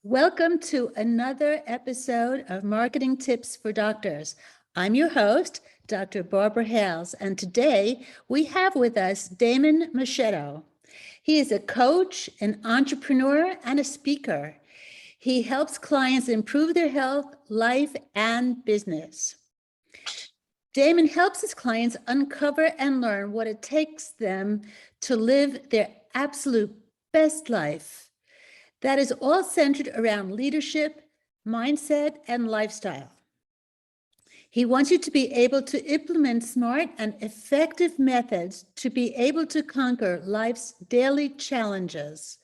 Welcome to another episode of Marketing Tips for Doctors. I'm your host, Dr. Barbara Hales, and today we have with us Damon Moschetto. He is a coach, an entrepreneur, and a speaker. He helps clients improve their health, life, and business. Damon helps his clients uncover and learn what it takes them to live their absolute best life. That is all centered around leadership, mindset, and lifestyle. He wants you to be able to implement smart and effective methods to be able to conquer life's daily challenges.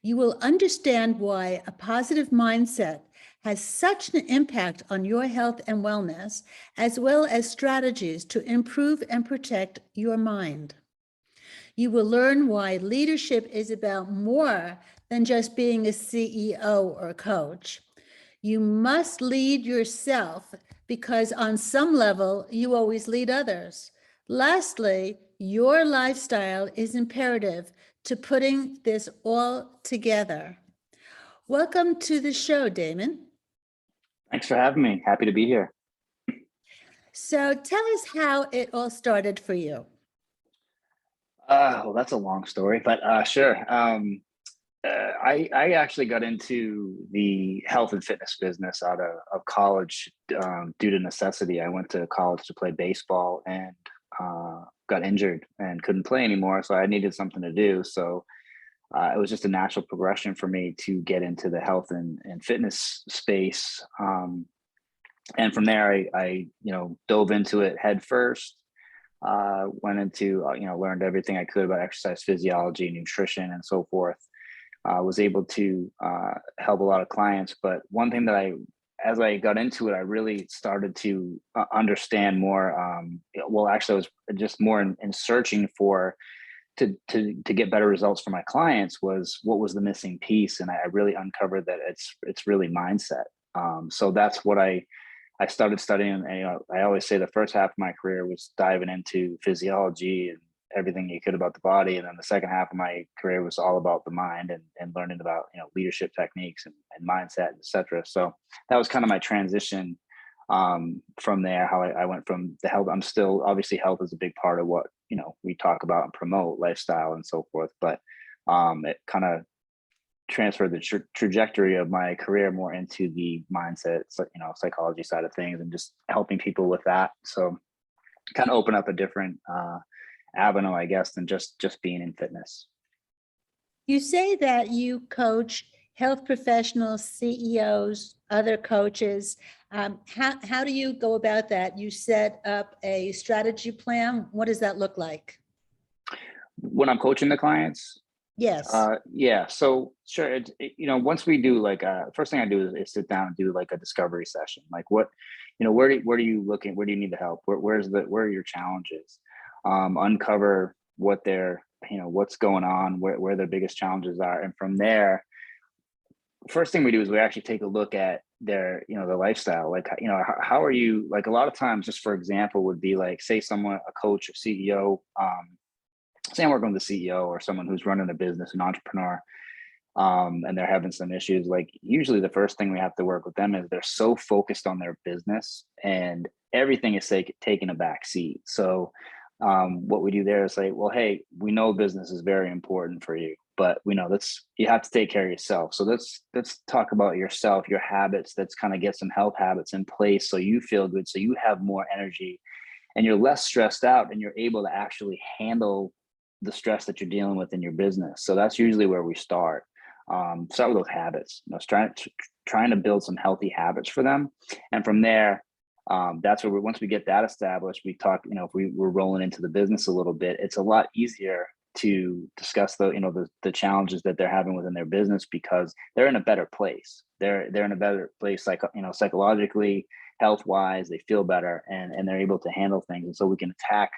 You will understand why a positive mindset has such an impact on your health and wellness, as well as strategies to improve and protect your mind. You will learn why leadership is about more than just being a CEO or a coach. You must lead yourself because on some level, you always lead others. Lastly, your lifestyle is imperative to putting this all together. Welcome to the show, Damon. Thanks for having me. Happy to be here. So tell us how it all started for you. Well, that's a long story, but sure. I actually got into the health and fitness business out of college due to necessity. I went to college to play baseball and got injured and couldn't play anymore. So I needed something to do. So it was just a natural progression for me to get into the health and fitness space. And from there, I dove into it head first. Went into, learned everything I could about exercise physiology, nutrition, and so forth. Was able to help a lot of clients. But one thing that as I got into it, I really started to understand more. Actually, I was just more in searching for to get better results for my clients was what was the missing piece, and I really uncovered that it's really mindset. So that's what I started studying. And, I always say the first half of my career was diving into physiology and everything you could about the body. And then the second half of my career was all about the mind and learning about, leadership techniques and mindset, et cetera. So that was kind of my transition from there, how I went from the health. I'm still, obviously health is a big part of what, we talk about and promote, lifestyle and so forth. But it kind of transferred the trajectory of my career more into the mindset, psychology side of things and just helping people with that. So kind of open up a different avenue, I guess, than just being in fitness. You say that you coach health professionals, CEOs, other coaches. How do you go about that? You set up a strategy plan. What does that look like? When I'm coaching the clients? Yes. Yeah. So sure. Once we do first thing I do is sit down and do like a discovery session. Like what, where do you looking? Where do you need the help? Where are your challenges? Uncover what what's going on, where their biggest challenges are. And from there, first thing we do is we actually take a look at their, their lifestyle. Like, how are you, like a lot of times, just for example, would be like, say someone, a coach or CEO, say I'm working with a CEO or someone who's running a business, an entrepreneur, and they're having some issues. Like usually the first thing we have to work with them is they're so focused on their business and everything is taking a back seat. So what we do there is say, well, hey, we know business is very important for you, but we know you have to take care of yourself. So let's talk about yourself, your habits. Let's kind of get some health habits in place so you feel good, so you have more energy and you're less stressed out and you're able to actually handle the stress that you're dealing with in your business. So that's usually where we start. Start with those habits. Trying to build some healthy habits for them, and from there, that's where once we get that established, we talk. If we're rolling into the business a little bit, it's a lot easier to discuss the challenges that they're having within their business because they're in a better place. They're in a better place, psychologically, health wise. They feel better, and they're able to handle things, and so we can attack.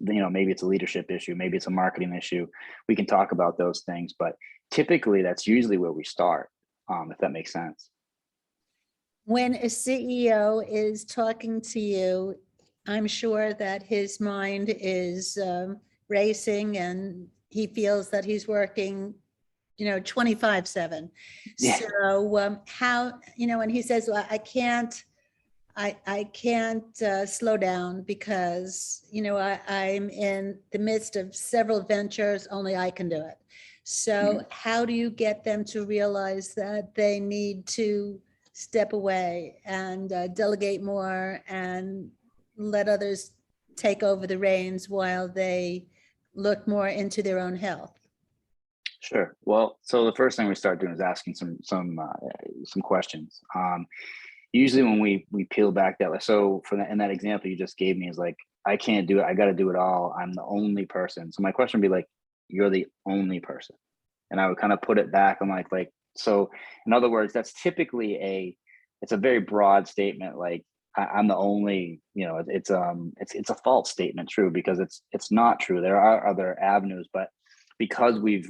Maybe it's a leadership issue, maybe it's a marketing issue. We can talk about those things, but typically that's usually where we start, if that makes sense. When a CEO is talking to you, I'm sure that his mind is racing and he feels that he's working 24/7. Yeah. So how, and he says, well, I can't slow down because, I'm in the midst of several ventures, only I can do it. So how do you get them to realize that they need to step away and delegate more and let others take over the reins while they look more into their own health? Sure. Well, so the first thing we start doing is asking some questions. Usually when we peel back that, so in that example you just gave me is like, I can't do it. I got to do it all. I'm the only person. So my question would be like, you're the only person. And I would kind of put it back. I'm like, so in other words, that's typically it's a very broad statement. Like I'm the only, it's a false statement, true, because it's not true. There are other avenues, but because we've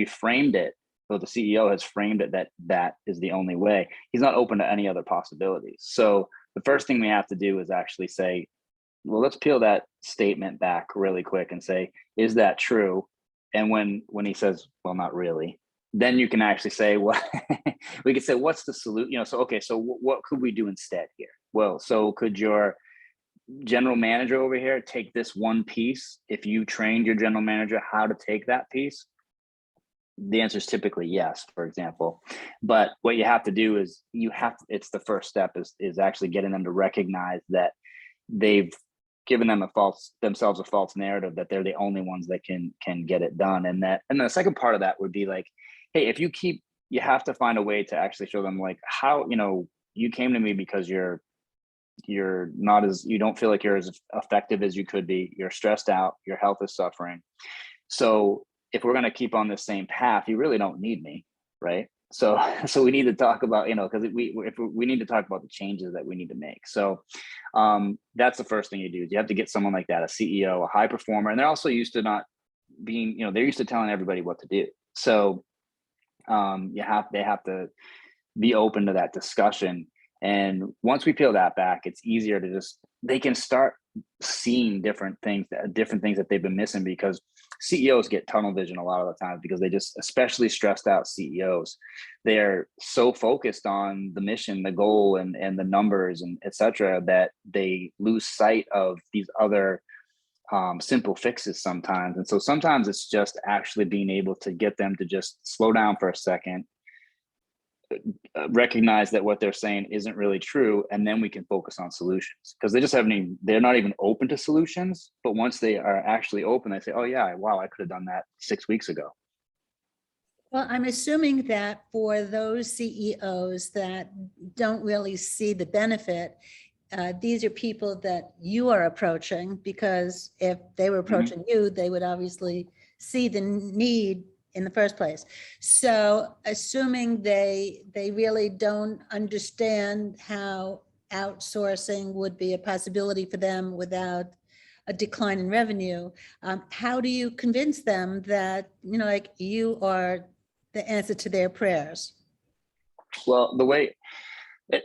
framed it, so the CEO has framed it that is the only way, he's not open to any other possibilities. So the first thing we have to do is actually say, well, let's peel that statement back really quick and say, is that true? And when he says, well, not really, then you can actually say, well, we could say, what's the solution? So, okay, so what could we do instead here? Well, so could your general manager over here take this one piece? If you trained your general manager how to take that piece, the answer is typically yes, for example. But what you have to do is it's the first step is actually getting them to recognize that they've given themselves a false narrative that they're the only ones that can get it done. And the second part of that would be like, hey, you have to find a way to actually show them like how, you came to me because you don't feel like you're as effective as you could be. You're stressed out, your health is suffering. So if we're going to keep on this same path, you really don't need me, right? So we need to talk about, because we need to talk about the changes that we need to make. So that's the first thing you do is you have to get someone like that, a CEO, a high performer, and they're also used to not being, they're used to telling everybody what to do. So they have to be open to that discussion. And once we peel that back, it's easier to they can start seeing different things that they've been missing, because CEOs get tunnel vision a lot of the time because they just, especially stressed out CEOs, they're so focused on the mission, the goal, and the numbers and et cetera, that they lose sight of these other simple fixes sometimes. And so sometimes it's just actually being able to get them to just slow down for a second, recognize that what they're saying isn't really true, and then we can focus on solutions, because they're not even open to solutions. But once they are actually open, they say, oh yeah, wow, I could have done that 6 weeks ago. Well, I'm assuming that for those CEOs that don't really see the benefit, these are people that you are approaching, because if they were approaching you, they would obviously see the need in the first place. So assuming they really don't understand how outsourcing would be a possibility for them without a decline in revenue, how do you convince them that, like you are the answer to their prayers? Well,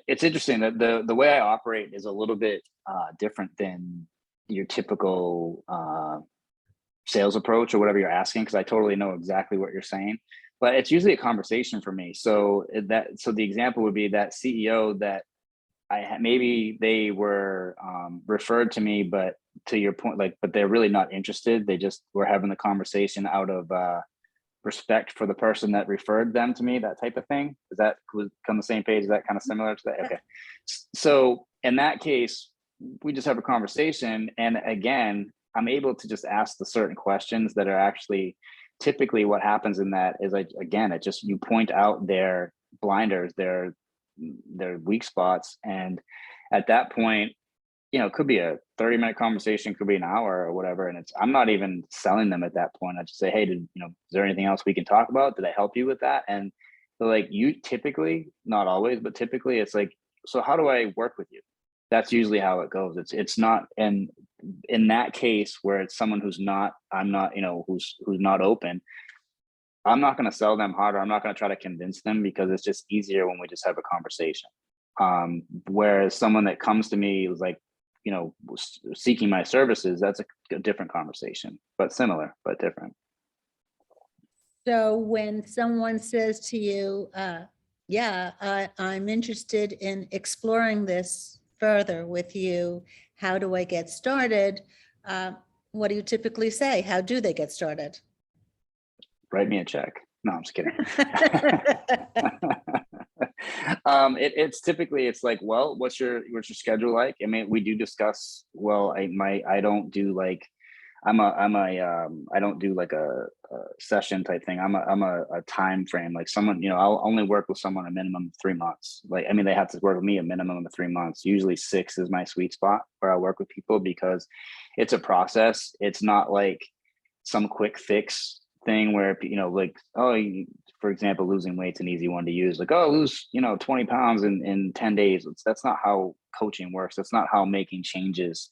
it's interesting that the way I operate is a little bit different than your typical sales approach or whatever you're asking, because I totally know exactly what you're saying, but it's usually a conversation for me. So the example would be that CEO that maybe they were referred to me, but to your point, but they're really not interested. They just were having the conversation out of respect for the person that referred them to me, that type of thing. Does that come on the same page? Is that kind of similar to that? Okay. So in that case, we just have a conversation. And again, I'm able to just ask the certain questions that are actually typically what happens in that is you point out their blinders, their weak spots. And at that point, it could be a 30-minute conversation, could be an hour or whatever. And I'm not even selling them at that point. I just say, hey, is there anything else we can talk about? Did I help you with that? And they're like, you typically, not always, but typically it's like, so how do I work with you? That's usually how it goes. It's not, and in that case where it's someone who's not open, I'm not going to sell them harder. I'm not going to try to convince them, because it's just easier when we just have a conversation. Whereas someone that comes to me is like, seeking my services, that's a different conversation, but similar, but different. So when someone says to you, yeah, I'm interested in exploring this further with you, how do I get started? Uh, what do you typically say? How do they get started? Write me a check. No, I'm just kidding. It's typically, it's like, well, what's your schedule like? I mean, we do discuss, well, I don't do like, I don't do like a session type thing. I'm a time frame, like someone, I'll only work with someone a minimum of 3 months. Like, I mean, they have to work with me a minimum of 3 months. Usually 6 is my sweet spot where I work with people, because it's a process. It's not like some quick fix thing where, like, oh, for example, losing weight's an easy one to use. Like, oh, lose, 20 pounds in 10 days. That's not how coaching works. That's not how making changes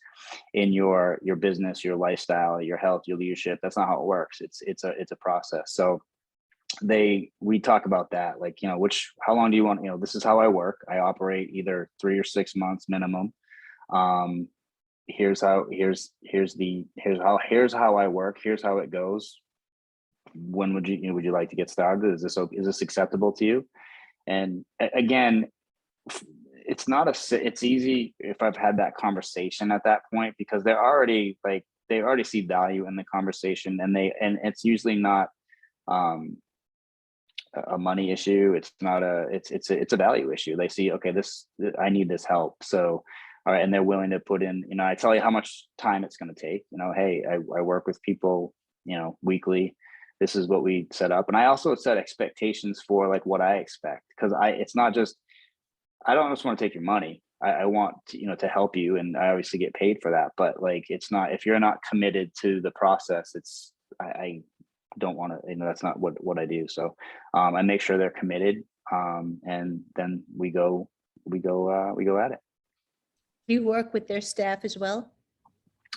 in your business, your lifestyle, your health, your leadership. That's not how it works. It's a process. So we talk about that, like, how long do you want, this is how I work. I operate either 3 or 6 months minimum. Here's how I work. Here's how it goes. When would you like to get started? Is this acceptable to you? And again, it's easy if I've had that conversation at that point, because they already see value in the conversation, and it's usually not a money issue. It's not it's a value issue. They see, okay, I need this help. So, all right. And they're willing to put in, I tell you how much time it's going to take, hey, I work with people, weekly. This is what we set up. And I also set expectations for like what I expect, because it's not just, I don't just want to take your money. I want to, to help you, and I obviously get paid for that. But like, it's not, if you're not committed to the process, I don't want to, that's not what I do. So I make sure they're committed, and then we go at it. Do you work with their staff as well?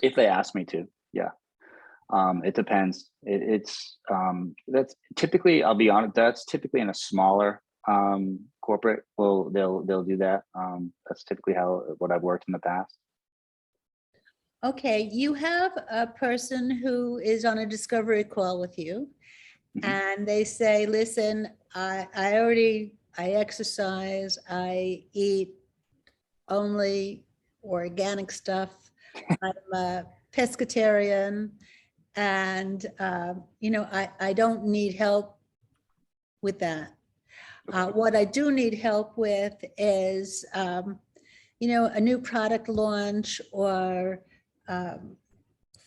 If they ask me to, yeah. It depends. That's typically, I'll be honest, that's typically in a smaller corporate. Well, they'll do that. That's typically what I've worked in the past. Okay, you have a person who is on a discovery call with you, and they say, listen, I exercise, I eat only organic stuff, I'm a pescatarian, and I don't need help with that. What I do need help with is a new product launch, or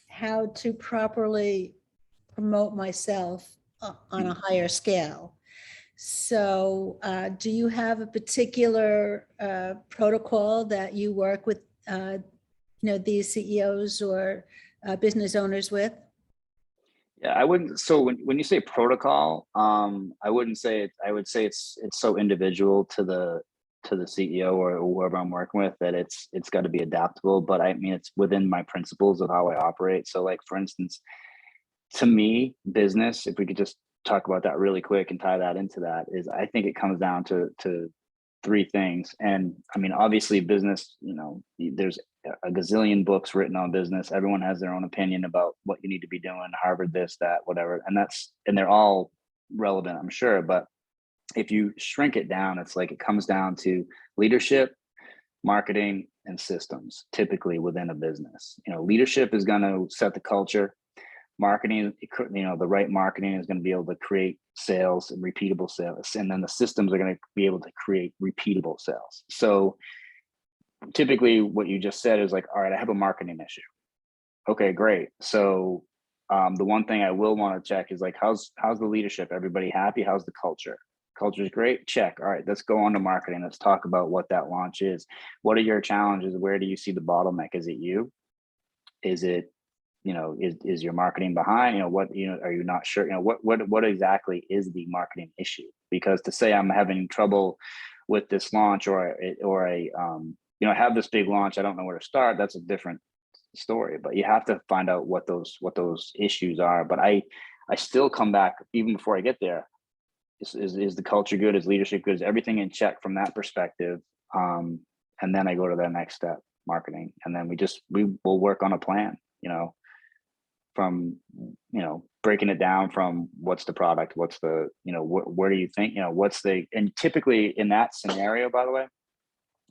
how to properly promote myself on a higher scale. So do you have a particular protocol that you work with these CEOs or business owners with? Yeah, I wouldn't. So when you say protocol, I wouldn't say it. I would say it's so individual to the CEO or whoever I'm working with, that it's got to be adaptable. But I mean, it's within my principles of how I operate. So like, for instance, to me, business, if we could just talk about that really quick and tie that into that, is I think it comes down to 3 things. And I mean, obviously business, there's a gazillion books written on business. Everyone has their own opinion about what you need to be doing, Harvard, this, that, whatever. And they're all relevant, I'm sure. But if you shrink it down, it's like, it comes down to leadership, marketing, and systems, typically within a business. Leadership is going to set the culture. Marketing, the right marketing is going to be able to create sales and repeatable sales. And then the systems are going to be able to create repeatable sales. So typically what you just said is like, all right, I have a marketing issue. Okay, great. So the one thing I will want to check is like, how's the leadership? Everybody happy? How's the culture? Culture is great. Check. All right, let's go on to marketing. Let's talk about what that launch is. What are your challenges? Where do you see the bottleneck? Is it you? Is it, is your marketing behind? Are you not sure? What exactly is the marketing issue? Because to say I'm having trouble with this launch, or I have this big launch, I don't know where to start, that's a different story. But you have to find out what those issues are. But I still come back, even before I get there, is the culture good? Is leadership good? Is everything in check from that perspective? And then I go to that next step, marketing, and then we will work on a plan. breaking it down from what's the product, what's the, where do you think, what's the, and typically in that scenario, by the way,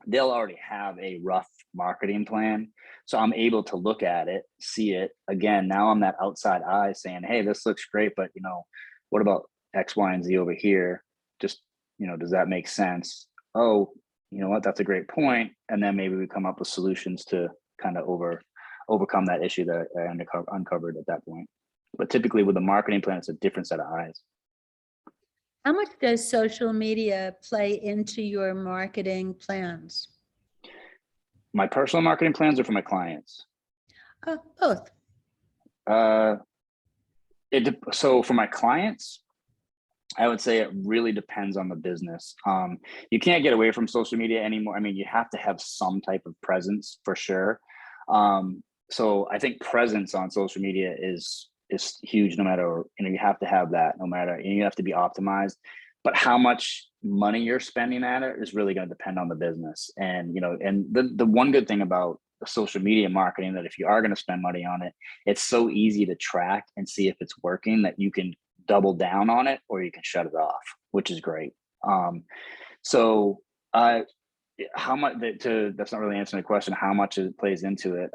they'll already have a rough marketing plan. So I'm able to look at it, see it again. Now I'm that outside eye saying, hey, this looks great, but what about X, Y, and Z over here? Just, does that make sense? Oh, you know what? That's a great point. And then maybe we come up with solutions to kind of overcome that issue that I uncovered at that point. But typically with a marketing plan, it's a different set of eyes. How much does social media play into your marketing plans? My personal marketing plans are for my clients. Both. So for my clients, I would say it really depends on the business. You can't get away from social media anymore. I mean, you have to have some type of presence for sure. So I think presence on social media is huge. No matter, you have to have that. No matter, and you have to be optimized. But how much money you're spending at it is really going to depend on the business. And and the one good thing about social media marketing, that if you are going to spend money on it, it's so easy to track and see if it's working, that you can double down on it or you can shut it off, which is great. How much that's not really answering the question, how much it plays into it.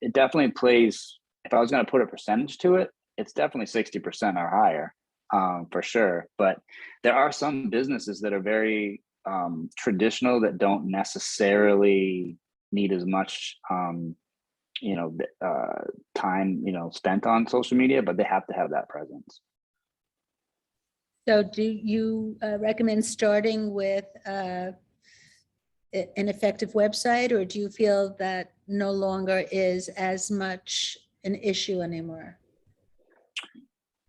It definitely plays, if I was going to put a percentage to it, it's definitely 60% or higher, for sure. But there are some businesses that are very traditional that don't necessarily need as much time spent on social media, but they have to have that presence. So do you recommend starting with an effective website, or do you feel that no longer is as much an issue anymore?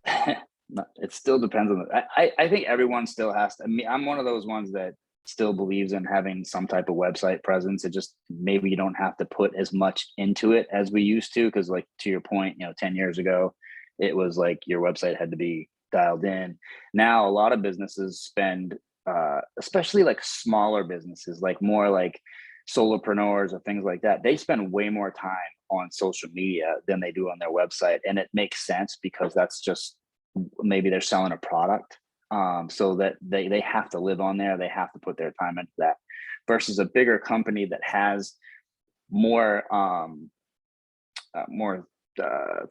It still depends on I think everyone still has to. I mean, I'm one of those ones that still believes in having some type of website presence. It just, maybe you don't have to put as much into it as we used to, because like to your point, 10 years ago, it was like your website had to be dialed in. Now a lot of businesses spend, especially like smaller businesses, like more like solopreneurs or things like that, they spend way more time on social media than they do on their website. And it makes sense, because that's just, maybe they're selling a product, so that they have to live on there, they have to put their time into that, versus a bigger company that has more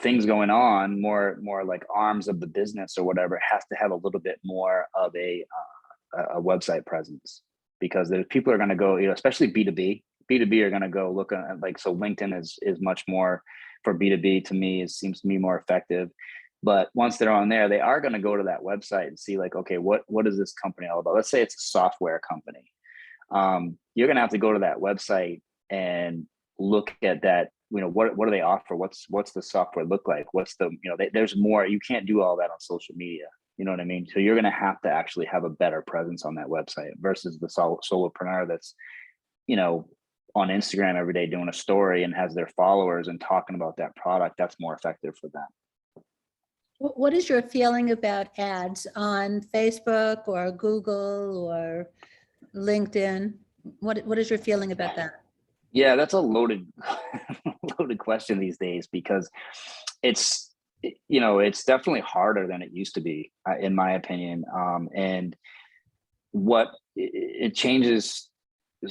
things going on, more like arms of the business or whatever, has to have a little bit more of a website presence, because there's people are going to go, especially B2B are going to go look at, like, so LinkedIn is much more for B2B. To me, it seems to me more effective. But once they're on there, they are going to go to that website and see, like, okay, what is this company all about? Let's say it's a software company. You're going to have to go to that website and look at that. What do they offer? What's the software look like? What's the, there's more. You can't do all that on social media. You know what I mean? So you're going to have to actually have a better presence on that website, versus the solopreneur that's, on Instagram every day doing a story and has their followers and talking about that product. That's more effective for them. What is your feeling about ads on Facebook or Google or LinkedIn? What is your feeling about that? Yeah, that's a loaded question these days, because it's definitely harder than it used to be, in my opinion. And what it changes,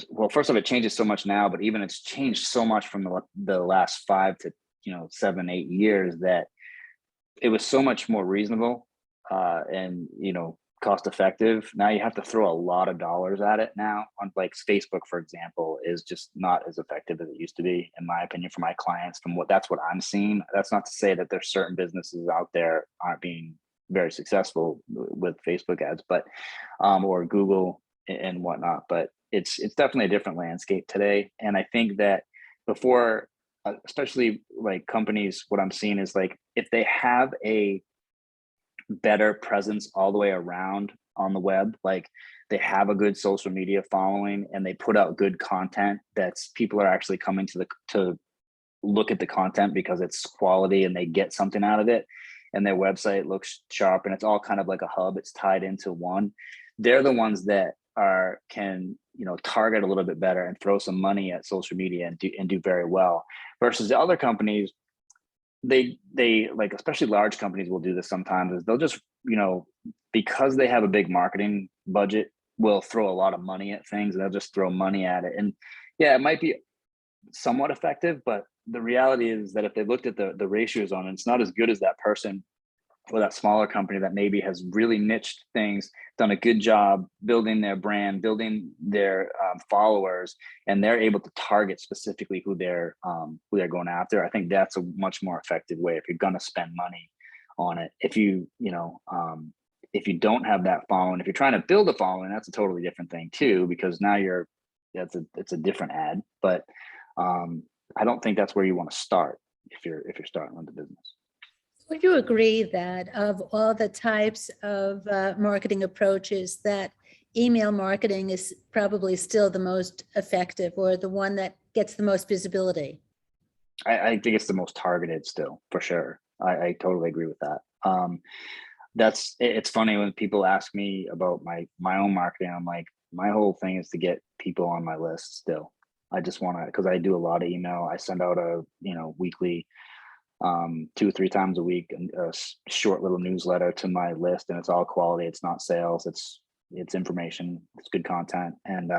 well, first of all, it changes so much now, but even it's changed so much from the last 5 to 7, 8 years, that it was so much more reasonable and cost effective. Now you have to throw a lot of dollars at it now. On, like, Facebook, for example, is just not as effective as it used to be, in my opinion, for my clients. That's what I'm seeing. That's not to say that there's certain businesses out there aren't being very successful with Facebook ads, but or Google and whatnot. But it's definitely a different landscape today. And I think that before, especially like companies, what I'm seeing is, like, if they have a better presence all the way around on the web, like they have a good social media following and they put out good content, that's people are actually coming to look at the content because it's quality and they get something out of it, and their website looks sharp and it's all kind of like a hub, it's tied into one. They're the ones that can target a little bit better and throw some money at social media and do very well, versus the other companies, they like, especially large companies will do this sometimes, is they'll just, because they have a big marketing budget, will throw a lot of money at things, and they'll just throw money at it. And yeah, it might be somewhat effective, but the reality is that if they looked at the ratios on it, it's not as good as that person or that smaller company that maybe has really niched things, done a good job building their brand, building their followers, and they're able to target specifically who they're going after. I think that's a much more effective way if you're going to spend money on it. If if you don't have that following, if you're trying to build a following, that's a totally different thing too, because now it's a different ad. But I don't think that's where you want to start if you're starting with the business. Would you agree that of all the types of marketing approaches, that email marketing is probably still the most effective, or the one that gets the most visibility? I think it's the most targeted still, for sure. I totally agree with that. It's funny when people ask me about my own marketing. I'm like, my whole thing is to get people on my list still. I just want to, because I do a lot of email. I send out a weekly, 2 or 3 times a week, a short little newsletter to my list, and it's all quality. It's not sales. It's information. It's good content, and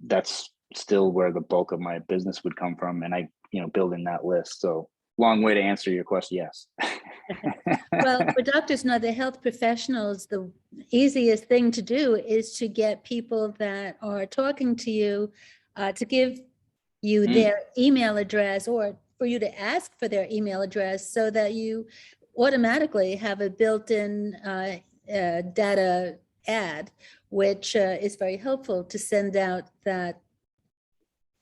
that's still where the bulk of my business would come from. And I, building that list. So long way to answer your question. Yes. Well, for doctors, not the health professionals, the easiest thing to do is to get people that are talking to you to give you their email address, or for you to ask for their email address, so that you automatically have a built-in data ad, which is very helpful to send out that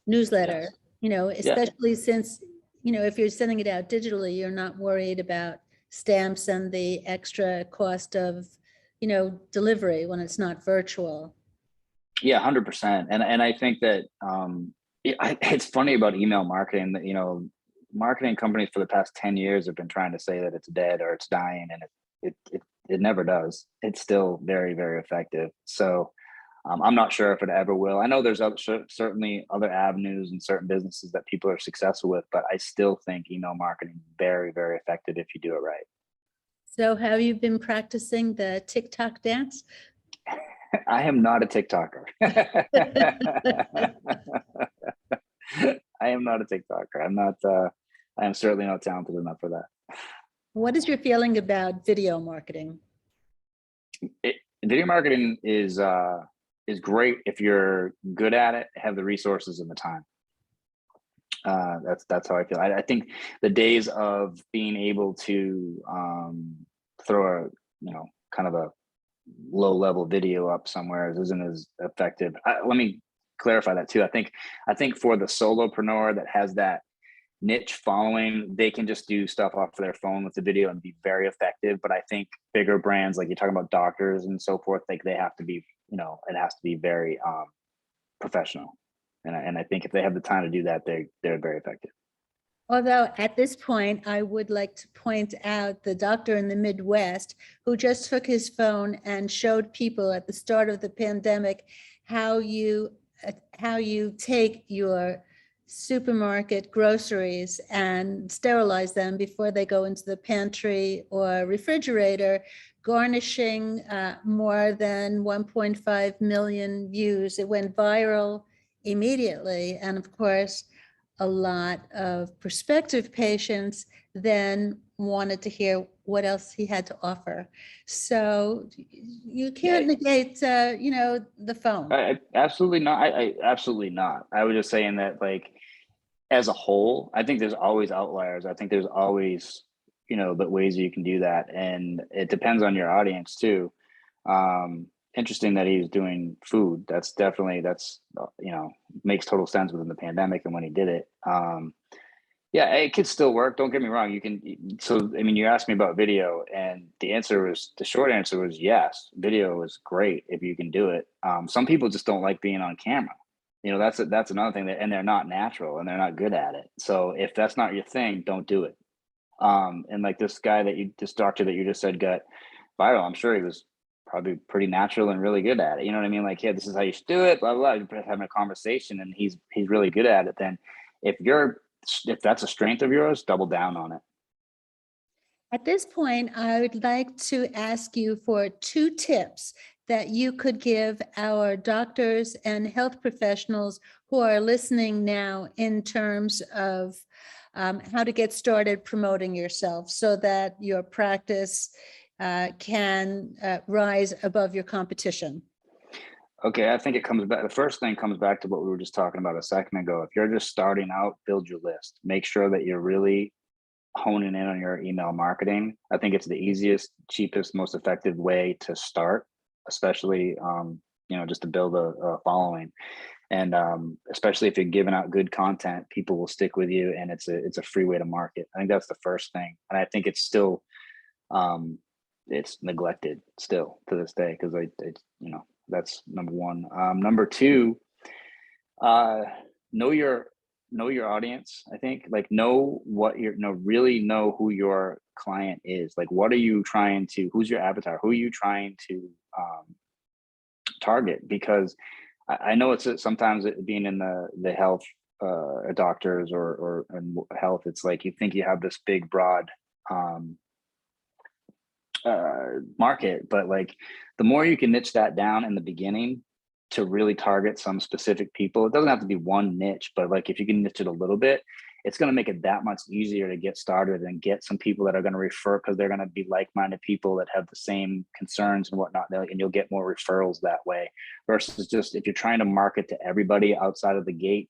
newsletter. Yes. Especially since, if you're sending it out digitally, you're not worried about stamps and the extra cost of, delivery when it's not virtual. Yeah, 100%. And I think that it's funny about email marketing that, marketing companies for the past 10 years have been trying to say that it's dead or it's dying, and it never does. It's still very, very effective. So I'm not sure if it ever will. I know there's certainly other avenues and certain businesses that people are successful with, but I still think email marketing is very, very effective if you do it right. So have you been practicing the TikTok dance? I am not a TikToker. I am not a TikToker. I'm not. I am certainly not talented enough for that. What is your feeling about video marketing? Video marketing is great if you're good at it, have the resources and the time. That's how I feel. I think the days of being able to throw kind of a low level video up somewhere isn't as effective. Let me clarify that too. I think for the solopreneur that has that niche following, they can just do stuff off of their phone with the video and be very effective. But I think bigger brands, like you're talking about doctors and so forth, like they have to be, it has to be very professional. And I think if they have the time to do that, they're very effective. Although at this point, I would like to point out the doctor in the Midwest who just took his phone and showed people at the start of the pandemic how you take your supermarket groceries and sterilize them before they go into the pantry or refrigerator, garnishing more than 1.5 million views. It went viral immediately. And of course, a lot of prospective patients then wanted to hear what else he had to offer. So you can't negate, the phone. Absolutely not. I absolutely not. I was just saying that, like, as a whole, I think there's always outliers. I think there's always, the ways you can do that. And it depends on your audience too. Interesting that he's doing food. That's makes total sense within the pandemic and when he did it. Yeah, it could still work. Don't get me wrong. You can. So, you asked me about video, and the short answer was yes. Video is great if you can do it. Some people just don't like being on camera. That's another thing, and they're not natural and they're not good at it. So if that's not your thing, don't do it. And like this doctor that you just said got viral, I'm sure he was probably pretty natural and really good at it. You know what I mean? Like, yeah, this is how you should do it, blah, blah, blah. You're having a conversation and he's really good at it. Then if that's a strength of yours, double down on it. At this point, I would like to ask you for 2 tips that you could give our doctors and health professionals who are listening now in terms of how to get started promoting yourself so that your practice can rise above your competition. Okay, I think it comes back. The first thing comes back to what we were just talking about a second ago. If you're just starting out, build your list. Make sure that you're really honing in on your email marketing. I think it's the easiest, cheapest, most effective way to start, especially just to build a following. And especially if you're giving out good content, people will stick with you, and it's a free way to market. I think that's the first thing, and I think it's still it's neglected still to this day because that's number one. Number two, know your audience. I think like know what really know who your client is. Like, what are you trying to? Who's your avatar? Who are you trying to target? Because I know it's sometimes being in the health doctors or in health, it's like you think you have this big broad market, but like the more you can niche that down in the beginning to really target some specific people, it doesn't have to be one niche, but like if you can niche it a little bit, it's going to make it that much easier to get started and get some people that are going to refer, because they're going to be like-minded people that have the same concerns and whatnot, and you'll get more referrals that way, versus just if you're trying to market to everybody outside of the gate,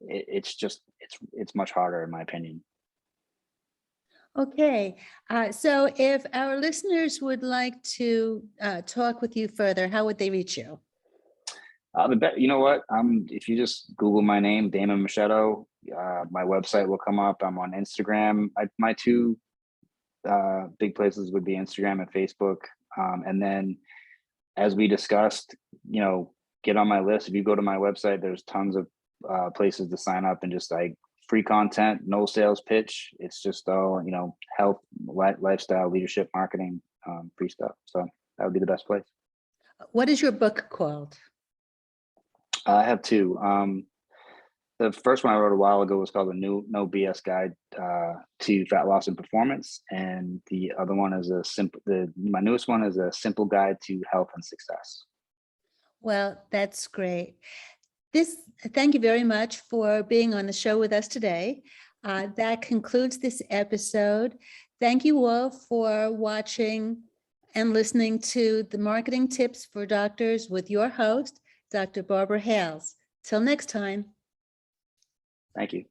it's much harder in my opinion. Okay, so if our listeners would like to talk with you further, how would they reach you? You know what? If you just Google my name, Damon Moschetto, my website will come up. I'm on Instagram. My 2 big places would be Instagram and Facebook. And then, as we discussed, get on my list. If you go to my website, there's tons of places to sign up and just like free content, no sales pitch. It's just all, health, lifestyle, leadership, marketing, free stuff. So that would be the best place. What is your book called? I have 2. The first one I wrote a while ago was called the No BS Guide to Fat Loss and Performance, and the other one is my newest one is a simple guide to health and success. Well, that's great. Thank you very much for being on the show with us today. That concludes this episode. Thank you all for watching and listening to the Marketing Tips for Doctors with your host, Dr. Barbara Hales. Till next time. Thank you.